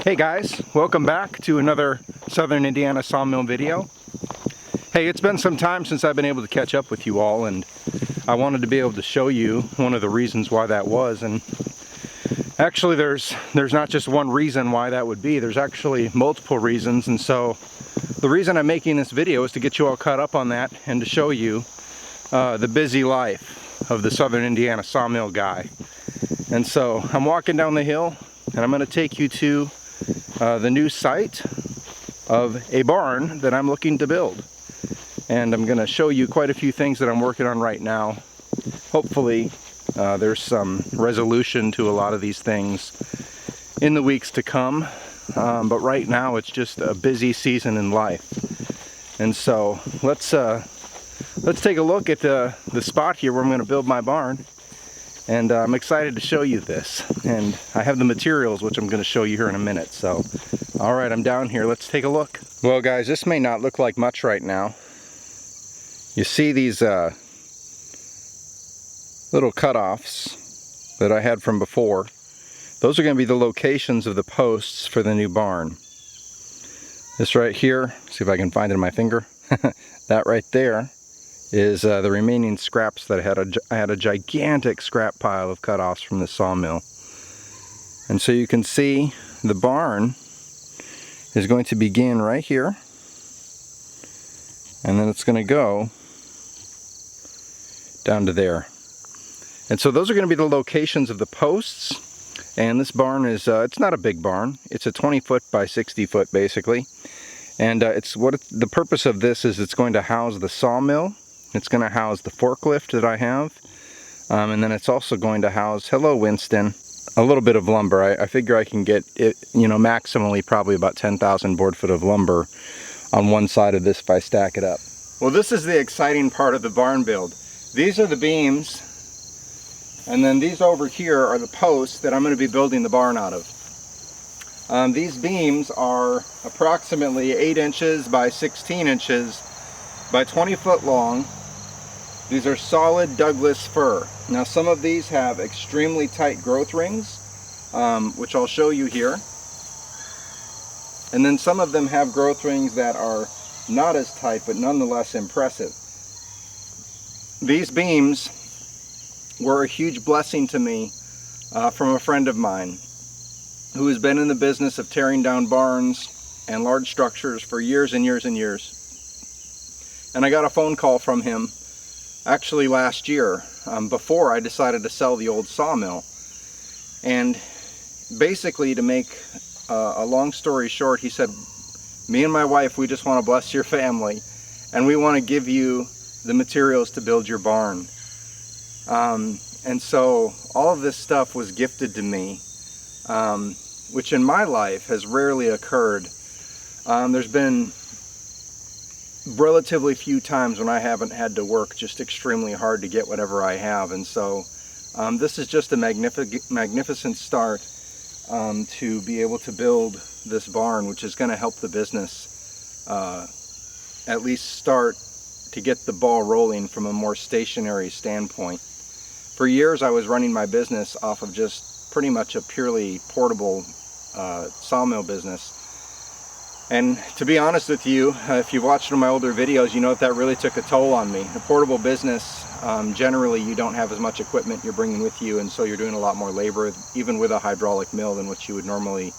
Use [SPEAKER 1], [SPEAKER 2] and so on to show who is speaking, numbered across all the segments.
[SPEAKER 1] Hey guys, welcome back to another Southern Indiana sawmill video. Hey, it's been some time since I've been able to catch up with you all, and I wanted to be able to show you one of the reasons why that was. And actually there's not just one reason why that would be, there's actually multiple reasons. And so the reason I'm making this video is to get you all caught up on that and to show you the busy life of the Southern Indiana sawmill guy. And so I'm walking down the hill and I'm going to take you to the new site of a barn that I'm looking to build. And I'm going to show you quite a few things that I'm working on right now. Hopefully there's some resolution to a lot of these things in the weeks to come. But right now it's just a busy season in life. And so let's take a look at the spot here where I'm going to build my barn. And I'm excited to show you this, and I have the materials which I'm going to show you here in a minute. So alright, I'm down here, let's take a look. Well guys, this may not look like much right now. You see these little cutoffs that I had from before. Those are going to be the locations of the posts for the new barn. This right here, see if I can find it in my finger. That right there is the remaining scraps that I had a gigantic scrap pile of cutoffs from the sawmill. And so you can see the barn is going to begin right here, and then it's going to go down to there. And so those are going to be the locations of the posts. And this barn is, it's not a big barn, it's a 20 foot by 60 foot basically. And the purpose of this is it's going to house the sawmill. It's going to house the forklift that I have, and then it's also going to house, hello Winston, a little bit of lumber. I figure I can get it, maximally probably about 10,000 board foot of lumber on one side of this if I stack it up. Well, this is the exciting part of the barn build. These are the beams, and then these over here are the posts that I'm going to be building the barn out of. These beams are approximately 8 inches by 16 inches by 20 foot long. These are solid Douglas fir. Now some of these have extremely tight growth rings, which I'll show you here. And then some of them have growth rings that are not as tight, but nonetheless impressive. These beams were a huge blessing to me from a friend of mine who has been in the business of tearing down barns and large structures for years and years and years. And I got a phone call from him actually last year, before I decided to sell the old sawmill. And basically, to make a long story short, he said, me and my wife, we just want to bless your family, and we want to give you the materials to build your barn. And so all of this stuff was gifted to me, which in my life has rarely occurred. There's been relatively few times when I haven't had to work just extremely hard to get whatever I have. And so this is just a magnificent start to be able to build this barn, which is going to help the business at least start to get the ball rolling from a more stationary standpoint. For years I was running my business off of just pretty much a purely portable sawmill business. And to be honest with you, if you've watched one of my older videos, you know that really took a toll on me. A portable business, generally you don't have as much equipment you're bringing with you, and so you're doing a lot more labor, even with a hydraulic mill, than what you would normally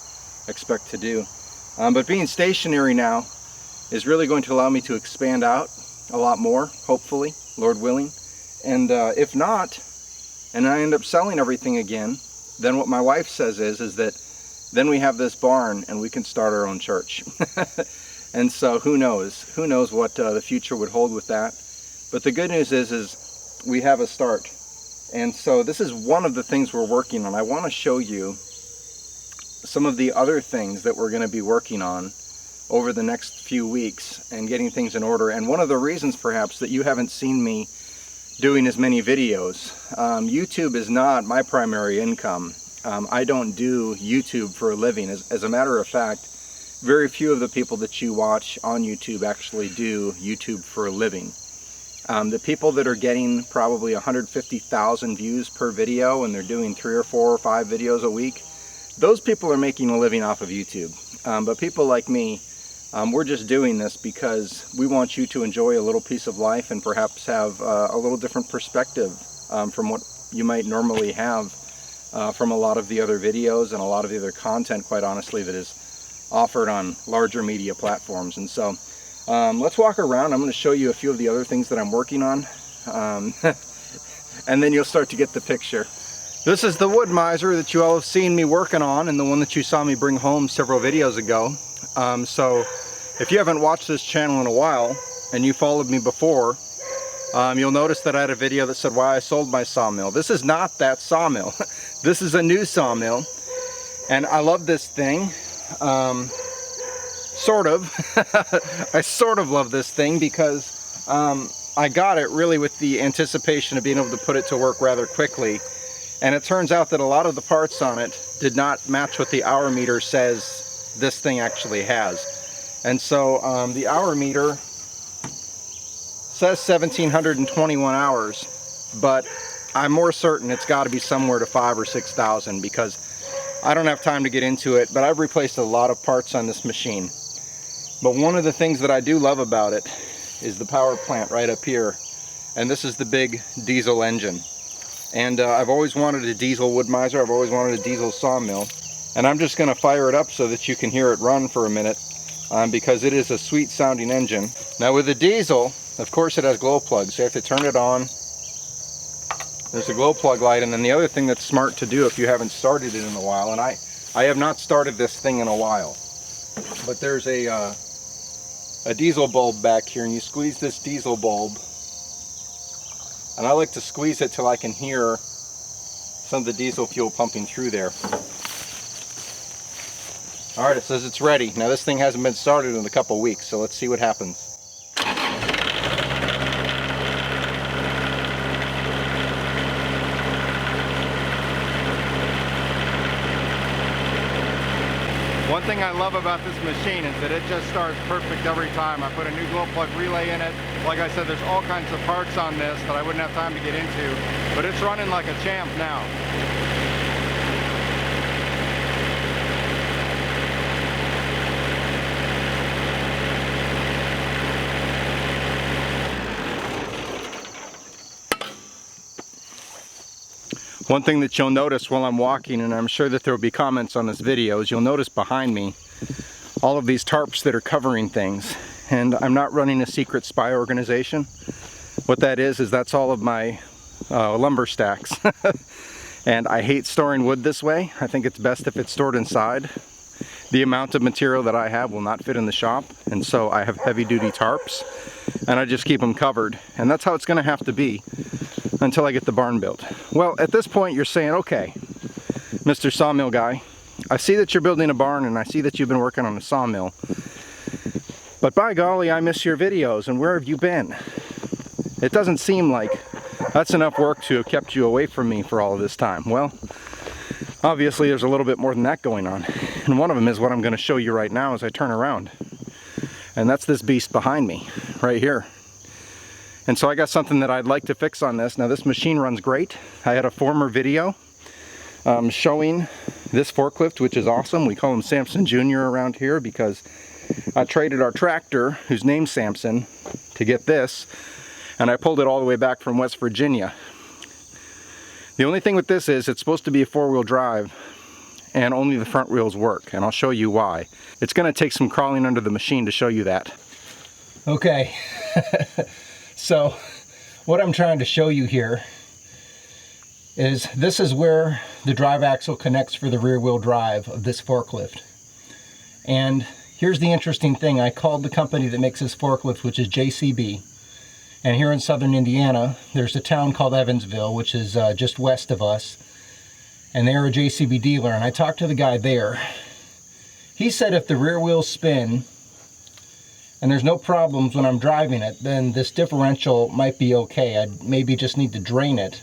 [SPEAKER 1] expect to do. But being stationary now is really going to allow me to expand out a lot more, hopefully, Lord willing. And if not, and I end up selling everything again, then what my wife says is that then we have this barn and we can start our own church. And so who knows what the future would hold with that. But the good news is we have a start. And so this is one of the things we're working on. I want to show you some of the other things that we're going to be working on over the next few weeks and getting things in order. And one of the reasons perhaps that you haven't seen me doing as many videos, YouTube is not my primary income. I don't do YouTube for a living. As a matter of fact, very few of the people that you watch on YouTube actually do YouTube for a living. The people that are getting probably 150,000 views per video and they're doing 3 or 4 or 5 videos a week, those people are making a living off of YouTube. But people like me, we're just doing this because we want you to enjoy a little piece of life and perhaps have a little different perspective from what you might normally have from a lot of the other videos and a lot of the other content, quite honestly, that is offered on larger media platforms. And so let's walk around. I'm going to show you a few of the other things that I'm working on, and then you'll start to get the picture. This is the wood miser that you all have seen me working on, and the one that you saw me bring home several videos ago. So if you haven't watched this channel in a while and you followed me before, you'll notice that I had a video that said why I sold my sawmill. This is not that sawmill. This is a new sawmill, and I love this thing. Sort of. I sort of love this thing because I got it really with the anticipation of being able to put it to work rather quickly. And it turns out that a lot of the parts on it did not match what the hour meter says this thing actually has. And so the hour meter says 1,721 hours, but I'm more certain it's got to be somewhere to 5,000 or 6,000 because I don't have time to get into it, but I've replaced a lot of parts on this machine. But one of the things that I do love about it is the power plant right up here. And this is the big diesel engine. And I've always wanted a diesel wood miser, I've always wanted a diesel sawmill. And I'm just going to fire it up so that you can hear it run for a minute, because it is a sweet sounding engine. Now with the diesel, of course it has glow plugs, so you have to turn it on. There's a glow plug light, and then the other thing that's smart to do if you haven't started it in a while, and I have not started this thing in a while, but there's a diesel bulb back here, and you squeeze this diesel bulb, and I like to squeeze it till I can hear some of the diesel fuel pumping through there. Alright, it says it's ready. Now this thing hasn't been started in a couple weeks, so let's see what happens. One thing I love about this machine is that it just starts perfect every time. I put a new glow plug relay in it. Like I said, there's all kinds of parts on this that I wouldn't have time to get into, but it's running like a champ now. One thing that you'll notice while I'm walking, and I'm sure that there will be comments on this video, is you'll notice behind me all of these tarps that are covering things. And I'm not running a secret spy organization. What that is that's all of my lumber stacks. And I hate storing wood this way. I think it's best if it's stored inside. The amount of material that I have will not fit in the shop, and so I have heavy duty tarps, and I just keep them covered. And that's how it's going to have to be until I get the barn built. Well, at this point you're saying, okay, Mr. Sawmill Guy, I see that you're building a barn and I see that you've been working on a sawmill, but by golly, I miss your videos, and where have you been? It doesn't seem like that's enough work to have kept you away from me for all of this time. Well, obviously there's a little bit more than that going on, and one of them is what I'm going to show you right now as I turn around, and that's this beast behind me right here. And so I got something that I'd like to fix on this. Now this machine runs great. I had a former video showing this forklift, which is awesome. We call him Samson Jr. around here because I traded our tractor, whose name's Samson, to get this, and I pulled it all the way back from West Virginia. The only thing with this is it's supposed to be a four-wheel drive, and only the front wheels work, and I'll show you why. It's going to take some crawling under the machine to show you that. Okay. So what I'm trying to show you here is this is where the drive axle connects for the rear wheel drive of this forklift. And here's the interesting thing. I called the company that makes this forklift, which is JCB. And here in southern Indiana, there's a town called Evansville, which is just west of us. And they're a JCB dealer. And I talked to the guy there. He said if the rear wheels spin and there's no problems when I'm driving it, then this differential might be okay. I'd maybe just need to drain it.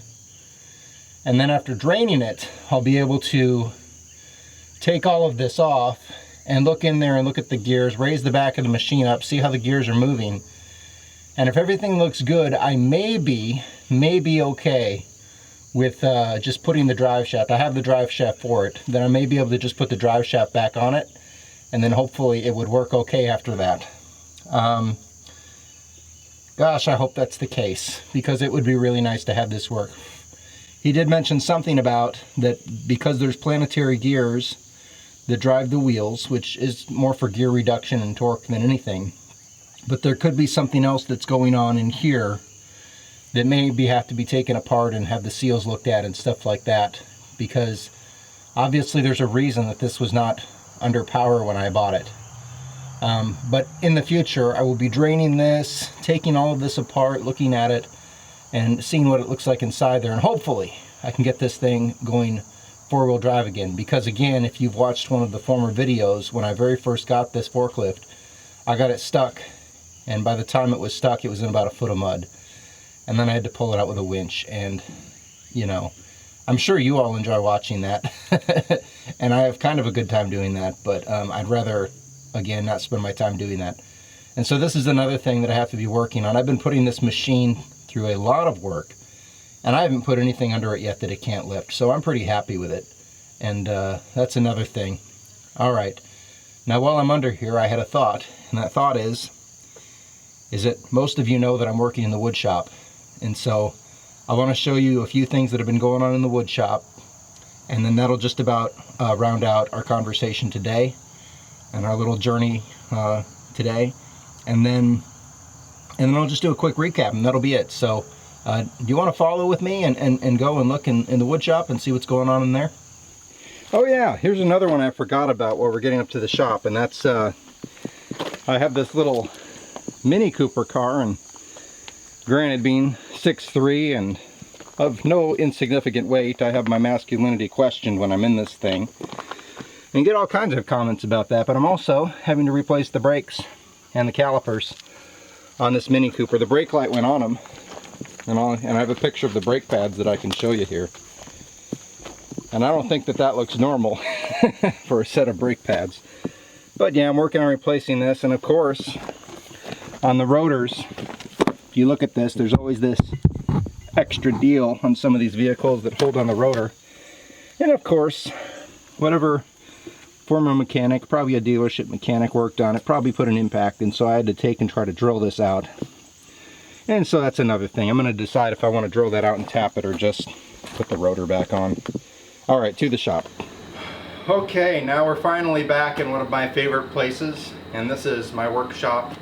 [SPEAKER 1] And then after draining it, I'll be able to take all of this off and look in there and look at the gears, raise the back of the machine up, see how the gears are moving. And if everything looks good, I may be okay with just putting the drive shaft. I have the drive shaft for it. Then I may be able to just put the drive shaft back on it, and then hopefully it would work okay after that. Gosh, I hope that's the case, because it would be really nice to have this work. He did mention something about that because there's planetary gears that drive the wheels, which is more for gear reduction and torque than anything. But there could be something else that's going on in here that maybe have to be taken apart and have the seals looked at and stuff like that, because obviously there's a reason that this was not under power when I bought it. But in the future I will be draining this, taking all of this apart, looking at it and seeing what it looks like inside there, and hopefully I can get this thing going four-wheel drive again. Because again, if you've watched one of the former videos, when I very first got this forklift, I got it stuck, and by the time it was stuck it was in about a foot of mud, and then I had to pull it out with a winch. And you know, I'm sure you all enjoy watching that and I have kind of a good time doing that, but I'd rather, again, not spend my time doing that. And so this is another thing that I have to be working on. I've been putting this machine through a lot of work, and I haven't put anything under it yet that it can't lift, so I'm pretty happy with it. And that's another thing. All right, now while I'm under here, I had a thought, and that thought is that most of you know that I'm working in the wood shop, and so I want to show you a few things that have been going on in the wood shop, and then that'll just about round out our conversation today and our little journey today, and then I'll just do a quick recap, and that'll be it. So do you want to follow with me and go and look in the wood shop and see what's going on in there? Oh yeah, here's another one I forgot about while we're getting up to the shop, and that's I have this little Mini Cooper car, and granted, being 6'3" and of no insignificant weight, I have my masculinity questioned when I'm in this thing, and get all kinds of comments about that. But I'm also having to replace the brakes and the calipers on this Mini Cooper. The brake light went on them, and I have a picture of the brake pads that I can show you here. And I don't think that that looks normal for a set of brake pads. But yeah, I'm working on replacing this, and of course, on the rotors, if you look at this, there's always this extra deal on some of these vehicles that hold on the rotor. And of course, whatever former mechanic, probably a dealership mechanic, worked on it, probably put an impact, and so I had to take and try to drill this out. And so that's another thing. I'm going to decide if I want to drill that out and tap it or just put the rotor back on. Alright, to the shop. Okay, now we're finally back in one of my favorite places, and this is my workshop.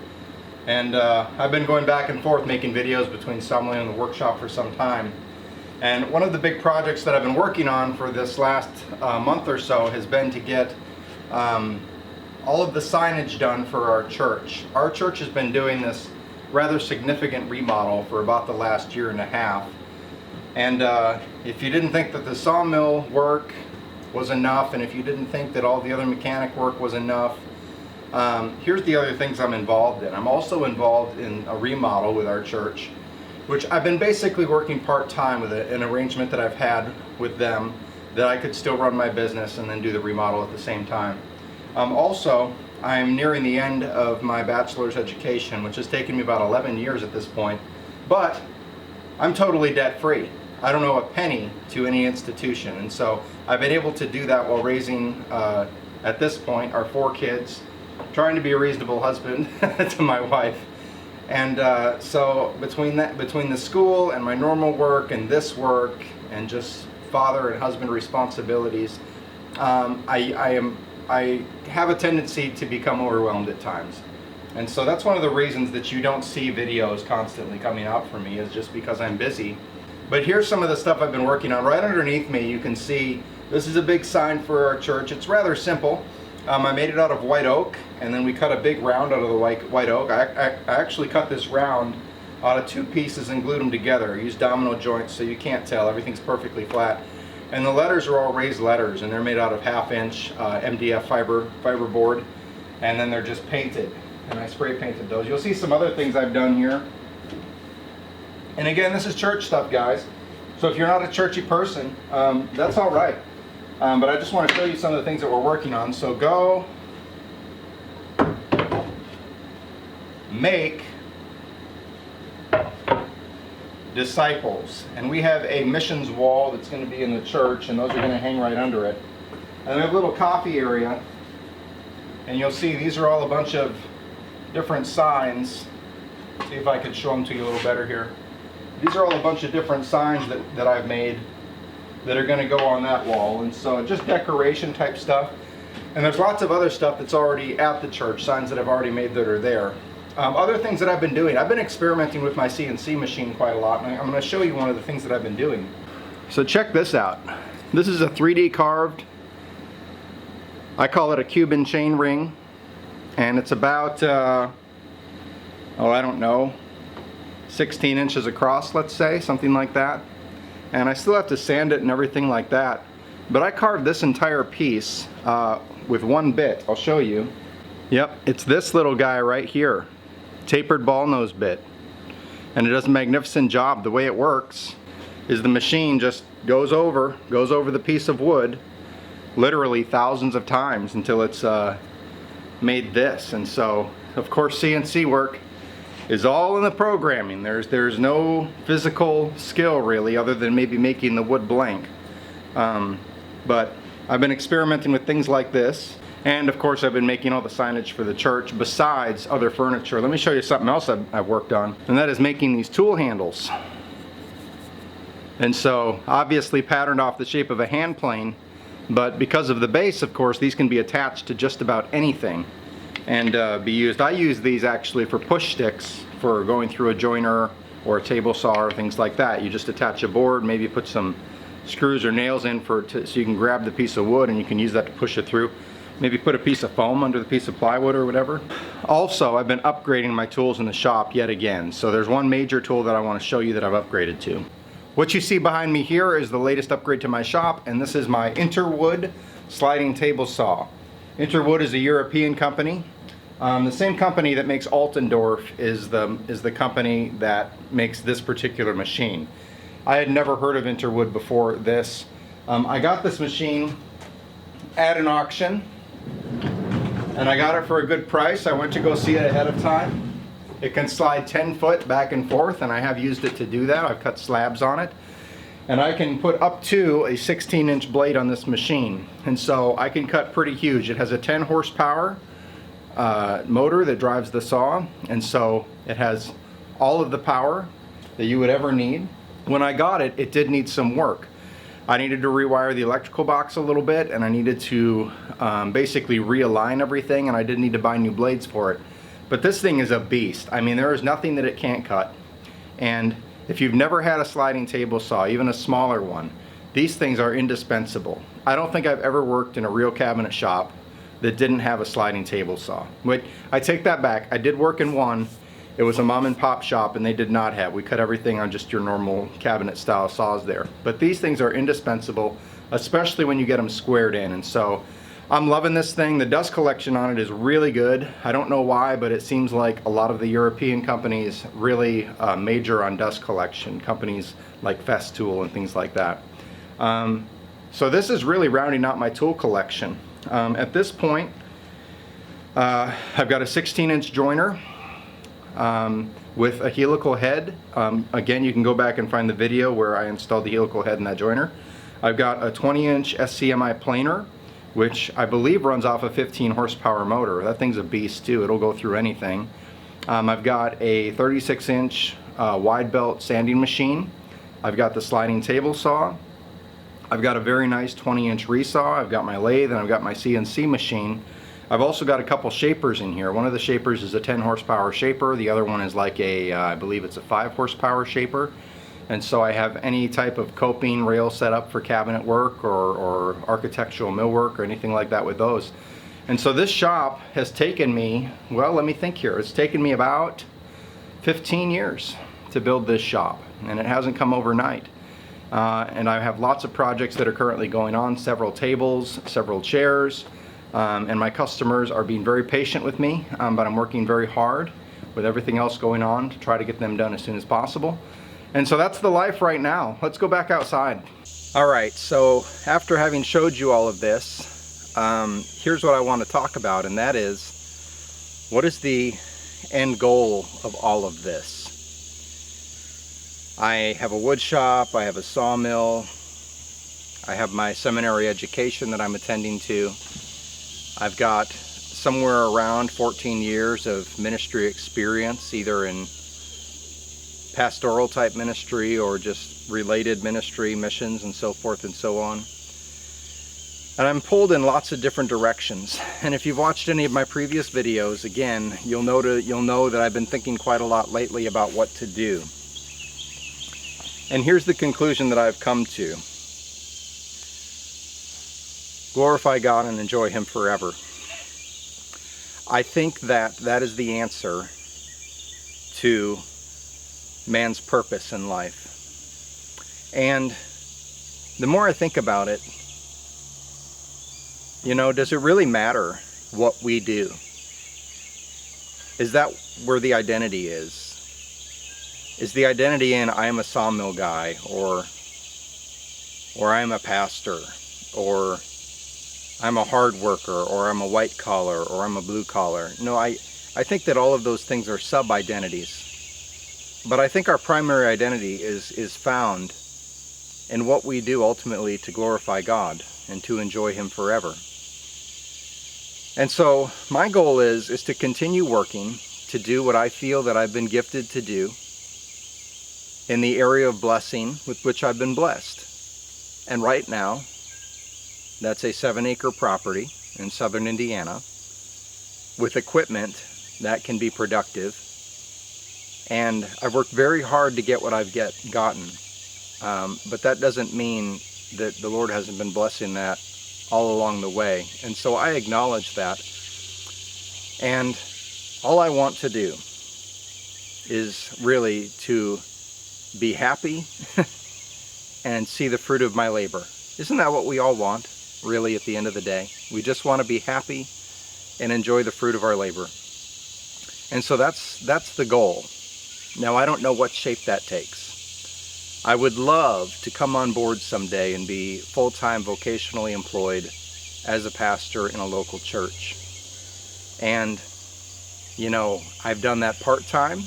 [SPEAKER 1] And I've been going back and forth making videos between Summerlin and the workshop for some time. And one of the big projects that I've been working on for this last month or so has been to get all of the signage done for our church. Our church has been doing this rather significant remodel for about the last year and a half. And if you didn't think that the sawmill work was enough, and if you didn't think that all the other mechanic work was enough, here's the other things I'm involved in. I'm also involved in a remodel with our church, which I've been basically working part-time with an arrangement that I've had with them that I could still run my business and then do the remodel at the same time. Also, I'm nearing the end of my bachelor's education, which has taken me about 11 years at this point, but I'm totally debt-free. I don't owe a penny to any institution, and so I've been able to do that while raising, at this point, our 4 kids, trying to be a reasonable husband to my wife. And so between the school and my normal work and this work and just father and husband responsibilities, I have a tendency to become overwhelmed at times. And so that's one of the reasons that you don't see videos constantly coming out for me, is just because I'm busy. But here's some of the stuff I've been working on. Right underneath me you can see this is a big sign for our church. It's rather simple. I made it out of white oak, and then we cut a big round out of the white oak. I actually cut this round out of 2 pieces and glued them together. I used domino joints so you can't tell. Everything's perfectly flat. And the letters are all raised letters, and they're made out of 1/2" MDF fiber board, and then they're just painted. And I spray painted those. You'll see some other things I've done here. And again, this is church stuff, guys. So if you're not a churchy person, that's all right. But I just want to show you some of the things that we're working on. So go make disciples. And we have a missions wall that's going to be in the church, and those are going to hang right under it. And we have a little coffee area, and you'll see these are all a bunch of different signs. See if I could show them to you a little better here. These are all a bunch of different signs that I've made that are going to go on that wall, and so just decoration type stuff. And there's lots of other stuff that's already at the church, signs that I've already made that are there. Other things that I've been doing, I've been experimenting with my CNC machine quite a lot, and I'm going to show you one of the things that I've been doing. So check this out. This is a 3D carved, I call it a Cuban chain ring, and it's about, I don't know, 16 inches across, let's say, something like that. And I still have to sand it and everything like that. But I carved this entire piece with one bit. I'll show you. Yep, it's this little guy right here. Tapered ball nose bit. And it does a magnificent job. The way it works is the machine just goes over the piece of wood literally thousands of times until it's made this. And so, of course, CNC work is all in the programming. There's no physical skill really, other than maybe making the wood blank. But I've been experimenting with things like this, and of course I've been making all the signage for the church besides other furniture. Let me show you something else I've worked on, and that is making these tool handles. And so obviously patterned off the shape of a hand plane, but because of the base, of course, these can be attached to just about anything and be used. I use these actually for push sticks for going through a joiner or a table saw or things like that. You just attach a board, maybe put some screws or nails in so you can grab the piece of wood and you can use that to push it through. Maybe put a piece of foam under the piece of plywood or whatever. Also, I've been upgrading my tools in the shop yet again. So there's one major tool that I want to show you that I've upgraded to. What you see behind me here is the latest upgrade to my shop, and this is my Interwood sliding table saw. Interwood is a European company. The same company that makes Altendorf is the company that makes this particular machine. I had never heard of Interwood before this. I got this machine at an auction, and I got it for a good price. I went to go see it ahead of time. It can slide 10 foot back and forth, and I have used it to do that. I've cut slabs on it. And I can put up to a 16-inch blade on this machine. And so I can cut pretty huge. It has a 10 horsepower motor that drives the saw, and so it has all of the power that you would ever need. When I got it, it did need some work. I needed to rewire the electrical box a little bit, and I needed to basically realign everything, and I did need to buy new blades for it. But this thing is a beast. I mean, there is nothing that it can't cut. And if you've never had a sliding table saw, even a smaller one, these things are indispensable. I don't think I've ever worked in a real cabinet shop that didn't have a sliding table saw. Wait, I take that back. I did work in one. It was a mom and pop shop, and they did not have. We cut everything on just your normal cabinet style saws there. But these things are indispensable, especially when you get them squared in. And so I'm loving this thing. The dust collection on it is really good. I don't know why, but it seems like a lot of the European companies really major on dust collection. Companies like Festool and things like that. So this is really rounding out my tool collection. At this point, I've got a 16-inch joiner with a helical head. Again, you can go back and find the video where I installed the helical head in that joiner. I've got a 20-inch SCMI planer, which I believe runs off a 15 horsepower motor. That thing's a beast too. It'll go through anything. I've got a 36-inch wide belt sanding machine. I've got the sliding table saw. I've got a very nice 20-inch resaw. I've got my lathe, and I've got my CNC machine. I've also got a couple shapers in here. One of the shapers is a 10 horsepower shaper. The other one is like a, I believe it's a 5 horsepower shaper. And so I have any type of coping rail set up for cabinet work or architectural millwork or anything like that with those. And so this shop has taken me, well, let me think here. It's taken me about 15 years to build this shop, and it hasn't come overnight. And I have lots of projects that are currently going on, several tables, several chairs, and my customers are being very patient with me, but I'm working very hard with everything else going on to try to get them done as soon as possible. And so that's the life right now. Let's go back outside. All right, so after having showed you all of this, here's what I want to talk about, and that is, what is the end goal of all of this? I have a wood shop, I have a sawmill, I have my seminary education that I'm attending to. I've got somewhere around 14 years of ministry experience, either in pastoral type ministry or just related ministry, missions, and so forth and so on. And I'm pulled in lots of different directions. And if you've watched any of my previous videos, again, you'll know that I've been thinking quite a lot lately about what to do. And here's the conclusion that I've come to. Glorify God and enjoy Him forever. I think that that is the answer to man's purpose in life. And the more I think about it, does it really matter what we do? Is that where the identity is? Is the identity in I am a sawmill guy, or I am a pastor, or I'm a hard worker, or I'm a white collar, or I'm a blue collar? No, I think that all of those things are sub-identities. But I think our primary identity is found in what we do ultimately to glorify God and to enjoy Him forever. And so my goal is to continue working to do what I feel that I've been gifted to do in the area of blessing with which I've been blessed. And right now, that's a 7-acre property in southern Indiana with equipment that can be productive. And I've worked very hard to get what I've gotten. But that doesn't mean that the Lord hasn't been blessing that all along the way. And so I acknowledge that. And all I want to do is really to be happy and see the fruit of my labor. Isn't that what we all want, really, at the end of the day? We just want to be happy and enjoy the fruit of our labor. And so that's the goal. Now, I don't know what shape that takes. I would love to come on board someday and be full-time vocationally employed as a pastor in a local church. And, I've done that part-time,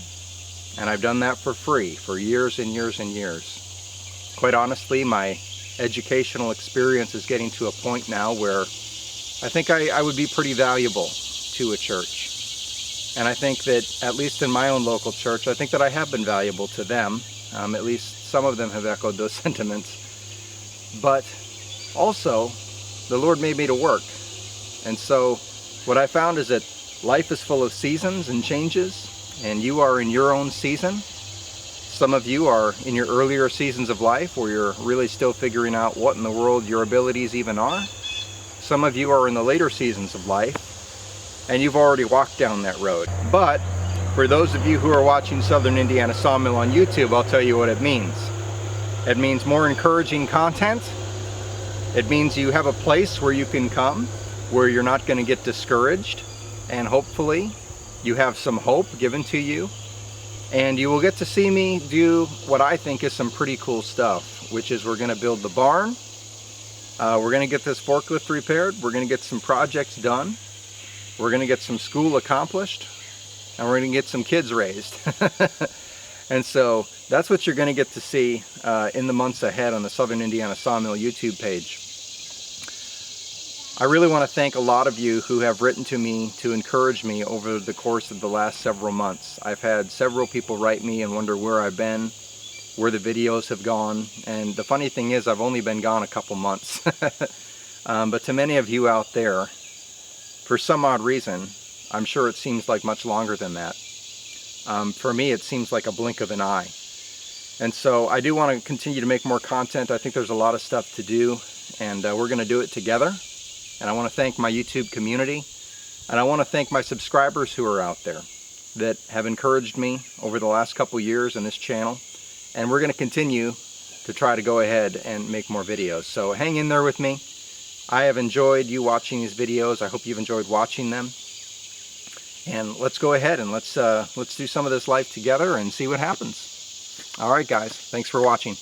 [SPEAKER 1] and I've done that for free for years and years and years. Quite honestly, my educational experience is getting to a point now where I think I would be pretty valuable to a church. And I think that, at least in my own local church, I think that I have been valuable to them. At least some of them have echoed those sentiments. But also, the Lord made me to work. And so what I found is that life is full of seasons and changes, and you are in your own season. Some of you are in your earlier seasons of life where you're really still figuring out what in the world your abilities even are. Some of you are in the later seasons of life, and you've already walked down that road. But for those of you who are watching Southern Indiana Sawmill on YouTube, I'll tell you what it means. It means more encouraging content. It means you have a place where you can come, where you're not going to get discouraged, and hopefully you have some hope given to you. And you will get to see me do what I think is some pretty cool stuff, which is we're going to build the barn. We're going to get this forklift repaired. We're going to get some projects done. We're going to get some school accomplished. And we're going to get some kids raised. And so that's what you're going to get to see in the months ahead on the Southern Indiana Sawmill YouTube page. I really want to thank a lot of you who have written to me to encourage me over the course of the last several months. I've had several people write me and wonder where I've been, where the videos have gone. And the funny thing is, I've only been gone a couple months. But to many of you out there, for some odd reason, I'm sure it seems like much longer than that. For me, it seems like a blink of an eye. And so I do want to continue to make more content. I think there's a lot of stuff to do, and we're going to do it together. And I want to thank my YouTube community, and I want to thank my subscribers who are out there that have encouraged me over the last couple years in this channel. And we're going to continue to try to go ahead and make more videos. So hang in there with me. I have enjoyed you watching these videos. I hope you've enjoyed watching them. And let's go ahead and let's do some of this life together and see what happens. All right, guys. Thanks for watching.